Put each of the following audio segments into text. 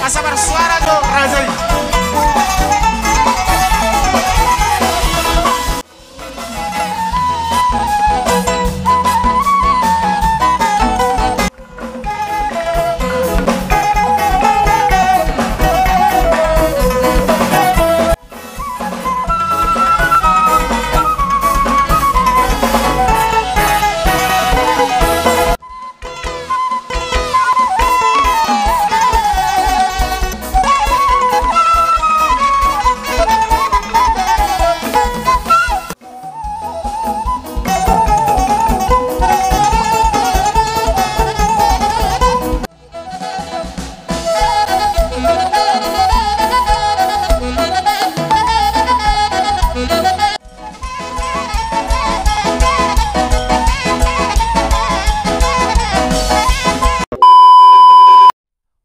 Asa bersuara jo Rajai.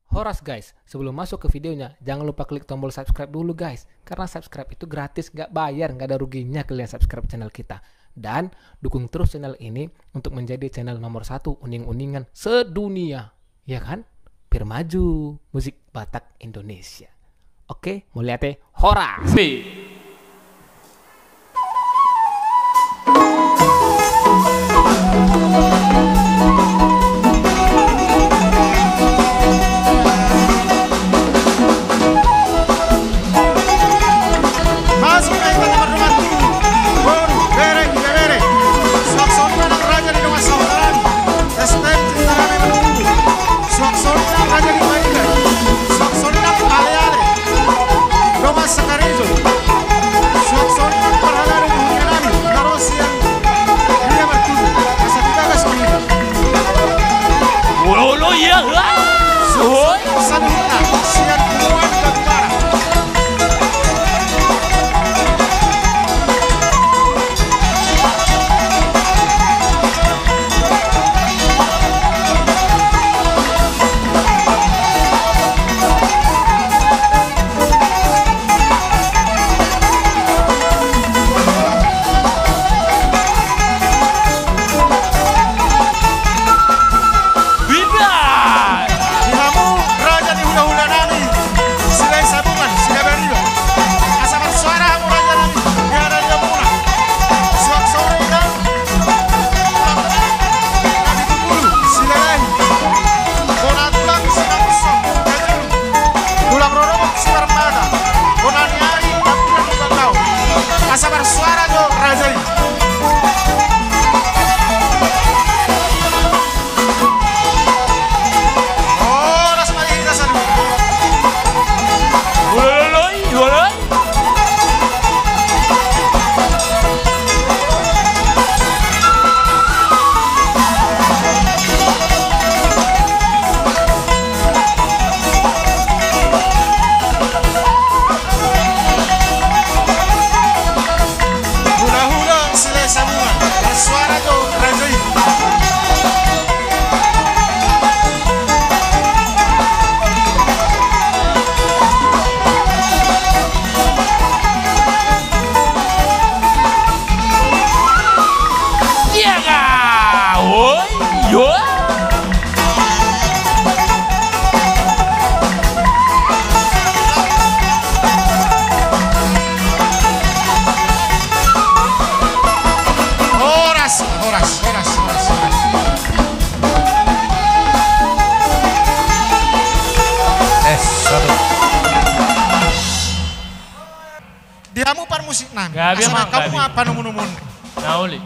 Horas guys, sebelum masuk ke videonya, jangan lupa klik tombol subscribe dulu guys. Karena subscribe itu gratis, nggak bayar, nggak ada ruginya kalian subscribe channel kita. Dan dukung terus channel ini untuk menjadi channel nomor 1 uning-uningan sedunia. Ya kan? Biar maju musik Batak Indonesia. Oke, mau lihat Horas. Diamu par musik nang. Gabi Asma emang, kamu gabi. apa numun-numun? Nauli.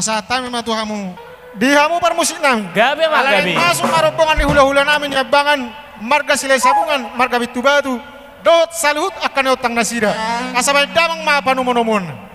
Asata memang Tuhanmu. Dihamu permusik nami. Gabi mah gabi. Masuk marombongan di hula-hula namin yabangan marga silai sabungan marga bitu batu. Dot saluhut akan utang nasira. Asabay damang mapanumonomon.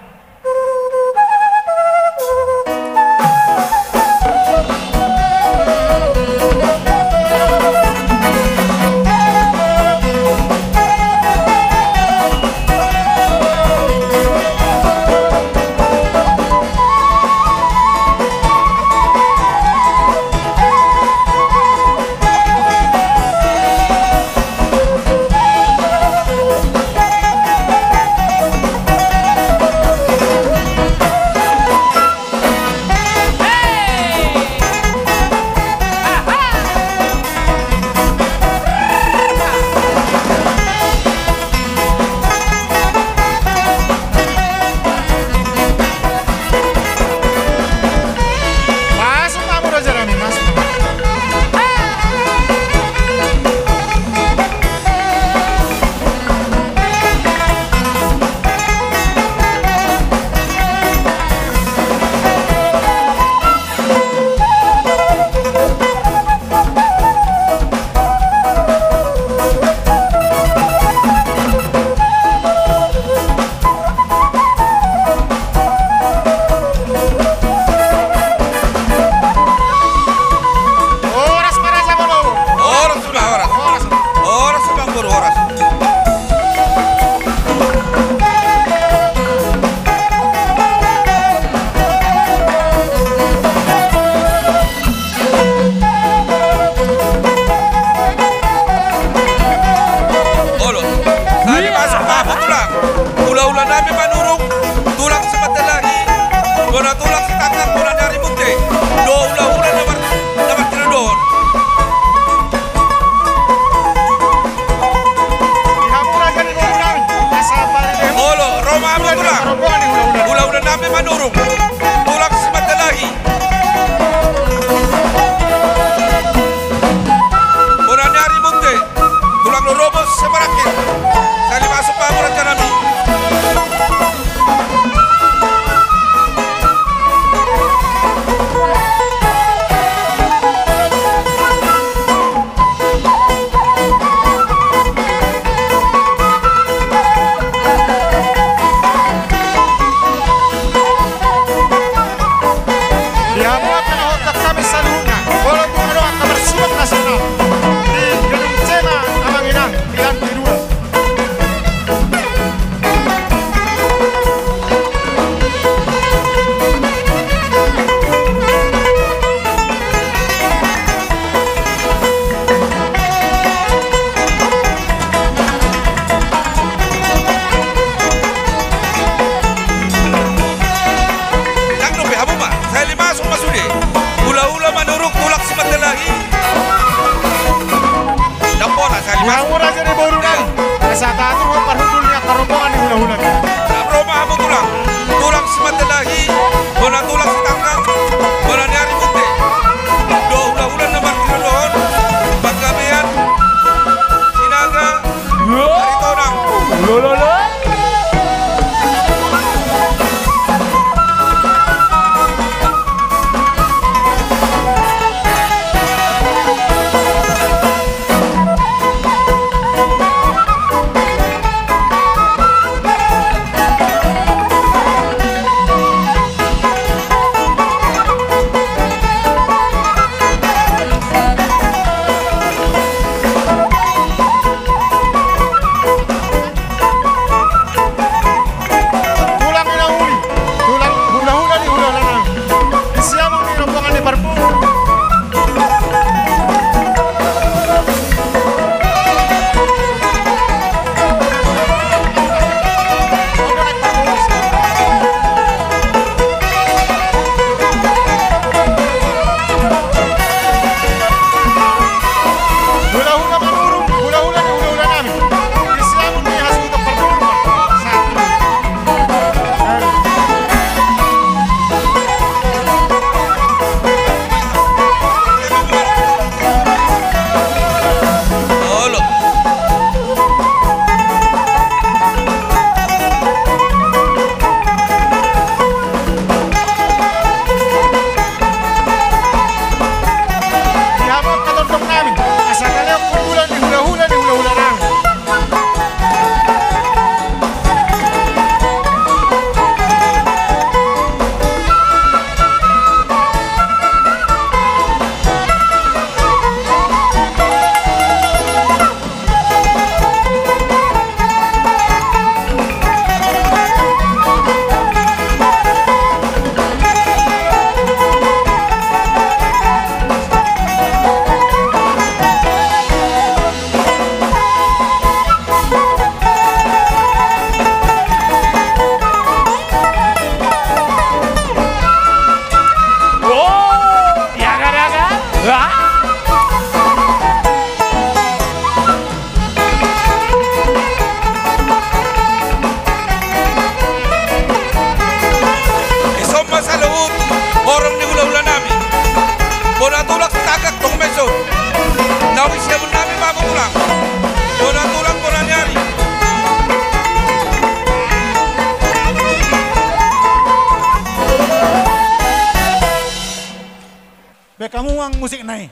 musik naik.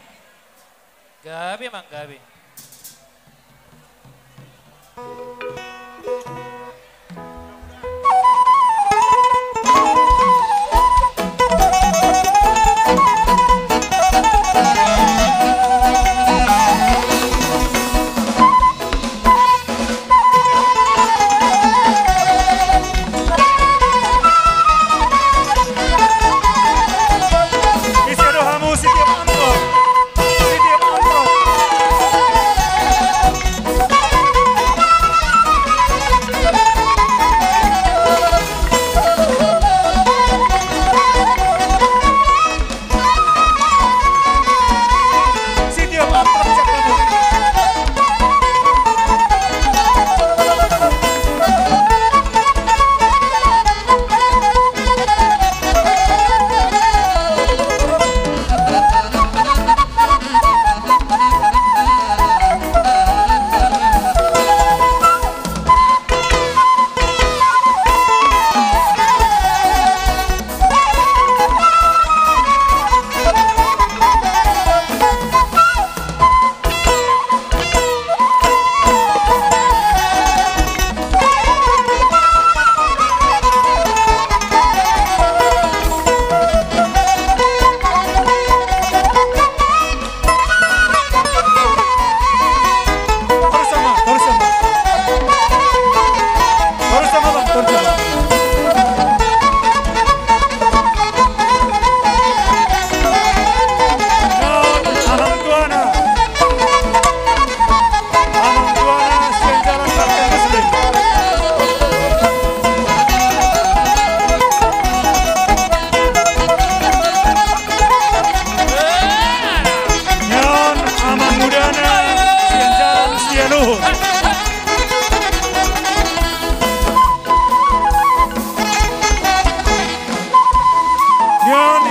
Gabi mang gabi. Isi doa musik yang mantap. Musik yang mantap. Siti yang mantap siap kamu.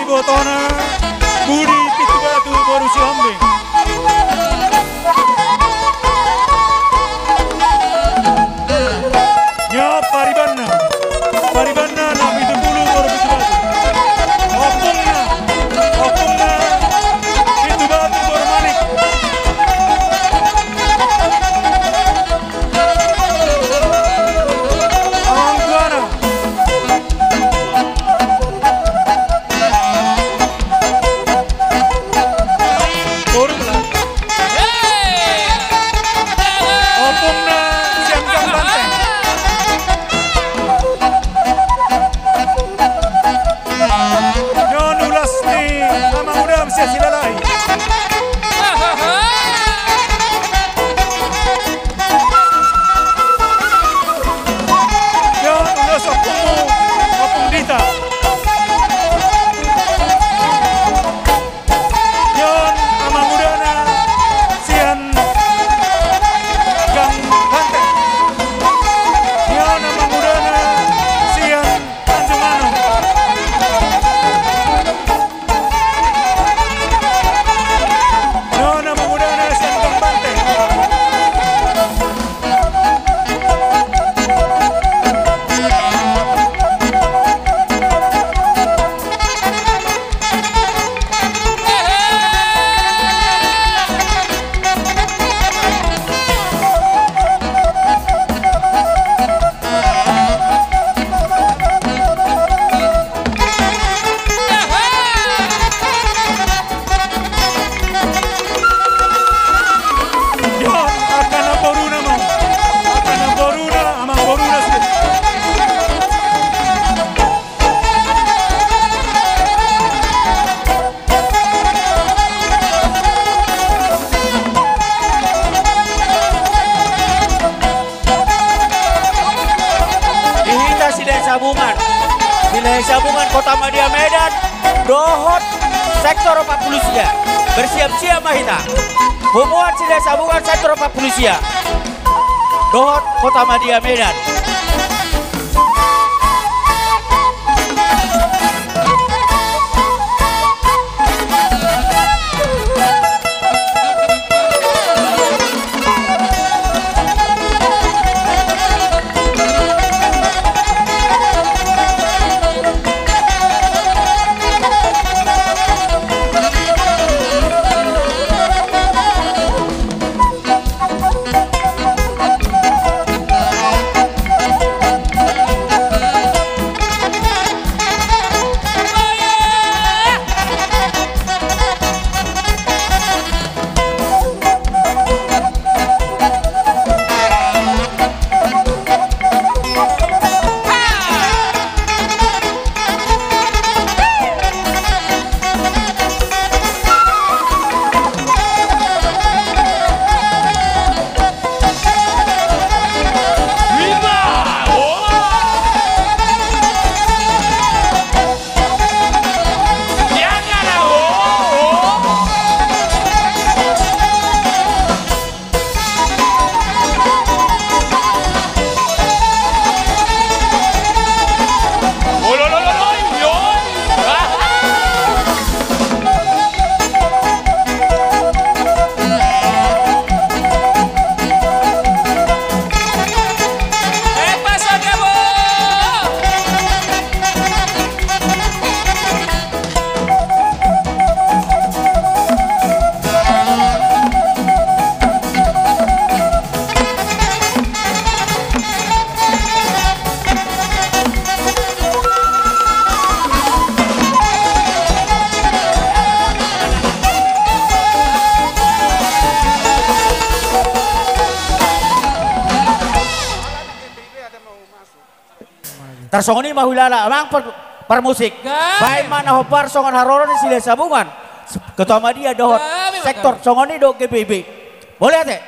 Botona, Budi Pitu Batu Borusi Hombing. Nya Paribana, Paribana Nami Tungulu Boru Pitu Batu. Opungna, Opungna Pitu Batu Boru Manik. Angguana. Opungna Siangkang Banteng. Nyon Ulasni Mama Muda Msia Silalai. Nyon Ulas Opungmu Opung Dita. Nyon Mama Mudana Sian Gang Banteng. Nyon Mama Mudana Sian Tanjung Manu. Nyon Mama Mudana Sian Gang Banteng. Yon akan boruna mau. Akan boruna ama boruna sudah. Dihita Sidai Sabungan, Sidai Sabungan Kota Madia Medan, Dohot Sektor Papulusia, bersiap-siap Mahita. Hubungan Sidai Sabungan Sektor Papulusia, Dohot Kota Madia Medan. Tarsongoni mahulala amang per musik. Baik mana hopar songan haroron di sila sabungan. Ketua media dohot sektor songoni do GBB. Boleh teh?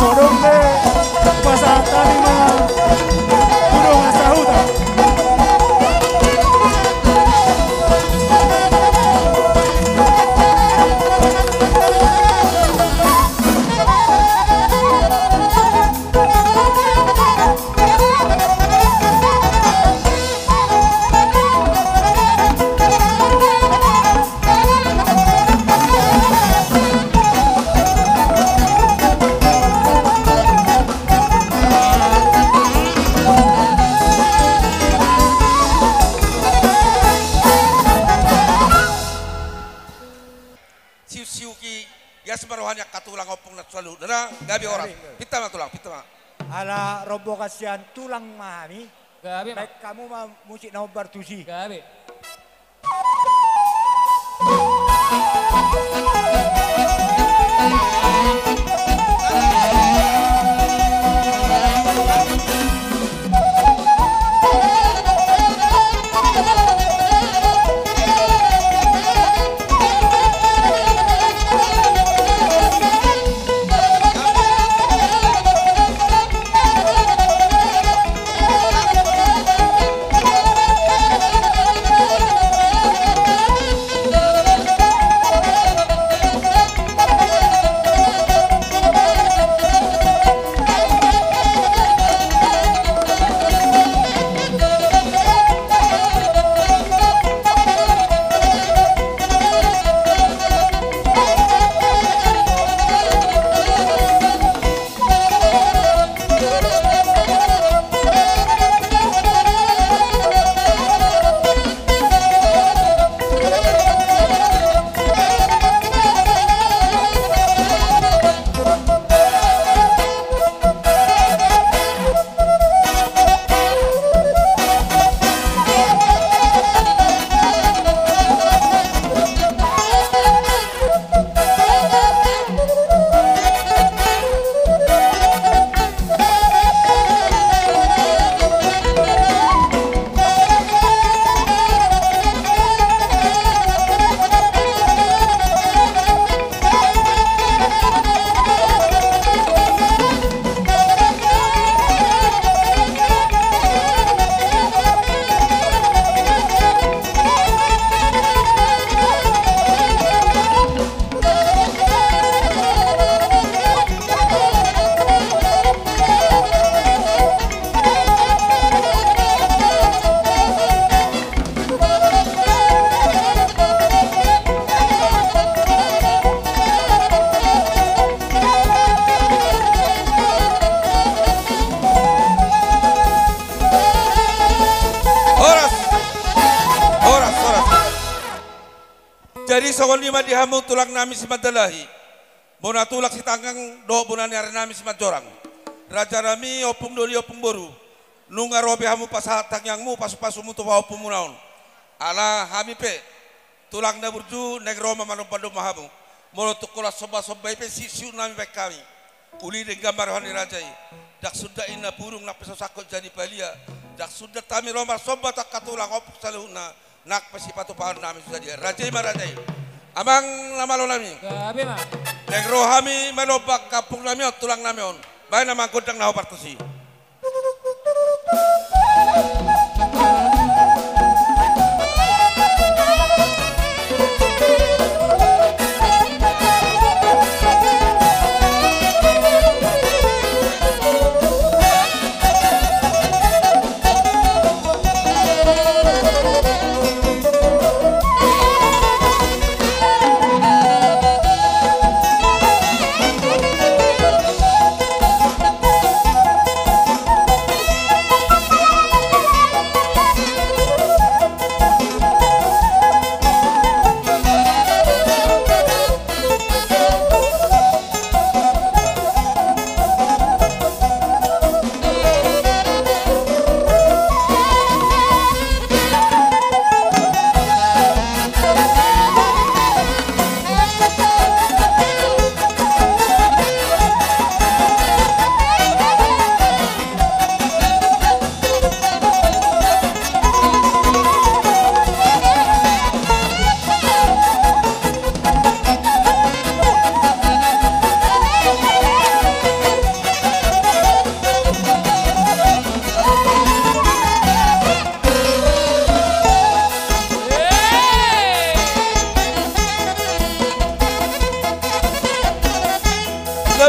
Sodong de pasar tadi mah burung asahuta. Siu-siu ki ya sebarohannya katulang opong nak selalu. Dana gabi orang. Pita mah tulang, pita mah. Ala robo kasihan tulang mahami. Gabi mah. Baik kamu mah musik nomor tusi. Gabi. Jadi songon lima dihamu tulang nami simadalahi. Bona tulak si tanggang do bonani are nami simadjorang. Raja nami opung doli opung boru. Nunga robe hamu pasatang yangmu pasu-pasumu tu opung munaon. Ala hami pe tulang na burju neg Roma manopado mahamu. Molo tukola soba-soba pe sisiu nami pe kami. Uli de gambar hani rajai. Dak sudah ina burung nak peso sakot jadi balia. Dak sudah tami Roma soba tak katulang opung saluna. Nak pasipatu pahan nami sudah dia rajai marajai amang lama lo nami Gabi mah. neng rohami manobak kapung nami tulang nami on baik nama godang naho partusi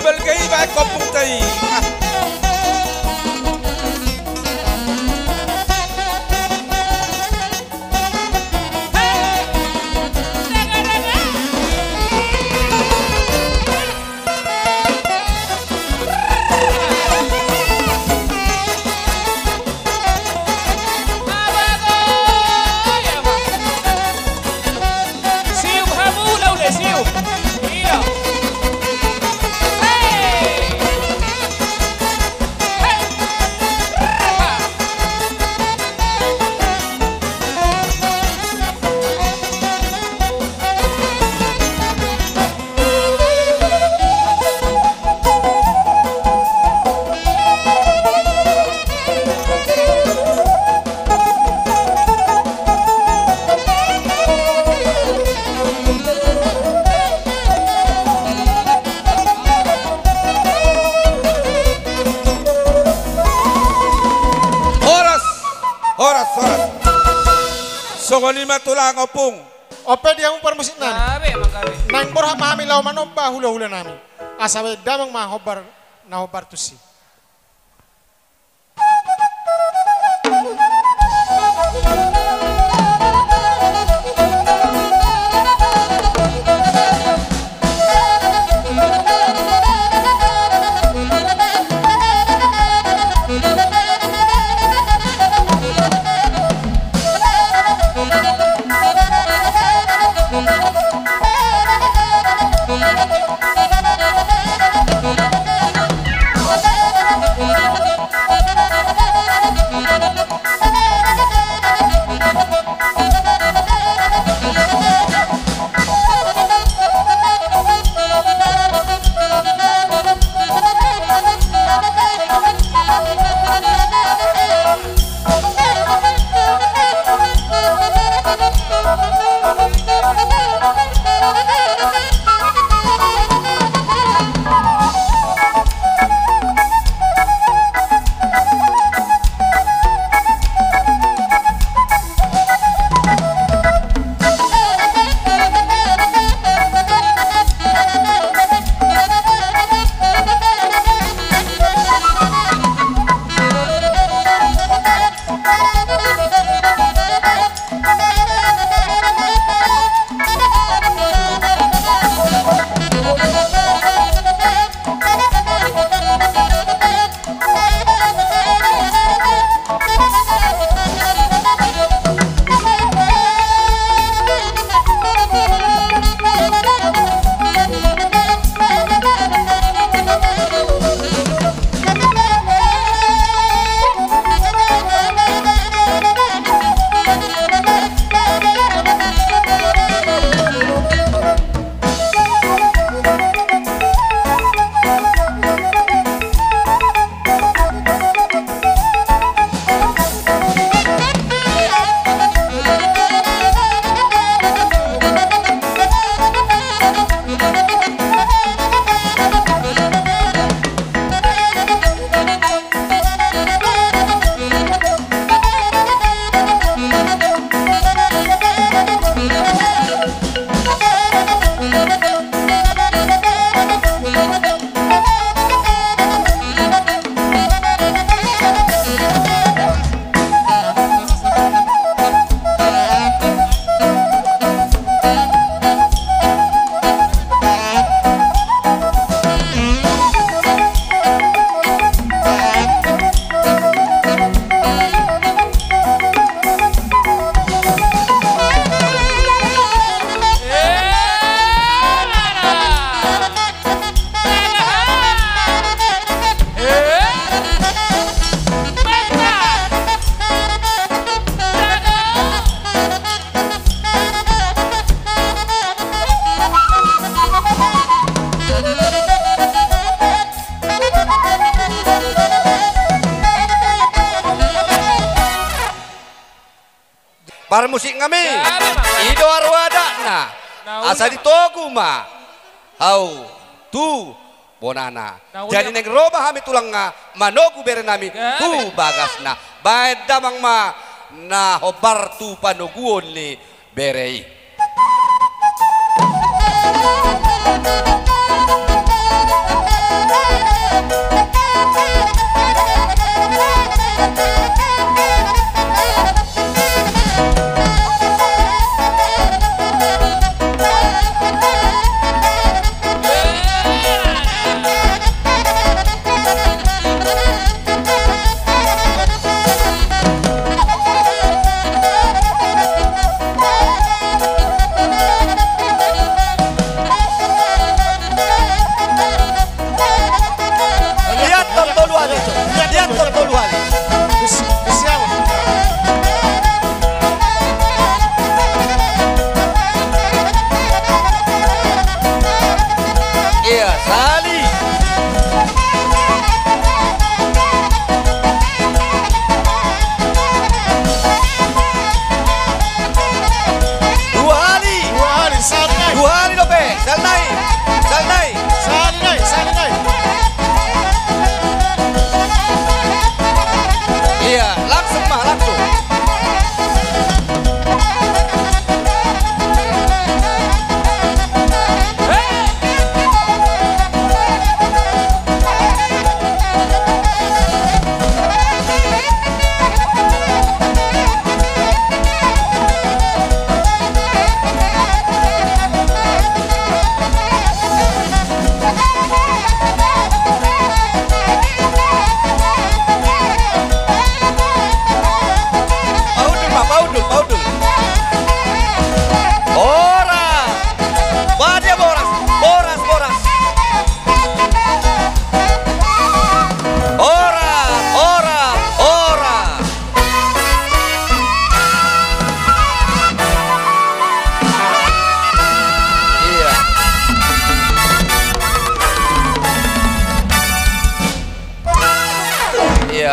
double kay ba kopung tay. Songo lima tulang opung. Ope dia umpar musik nani. Gabi emang gabi. Nang borha mami lau manobba hula-hula nami. Asawe damang ma hobar na hobar tusi. Para musik kami Ido arwadana asa ditogu ma hau tu bonana jadi neng roba hami tulang nga manogu bere nami tu bagasna bae damang ma na hobar tu panoguon ni berei.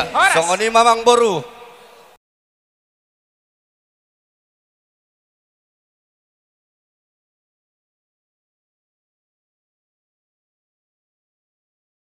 Ya, songoni mamang boru.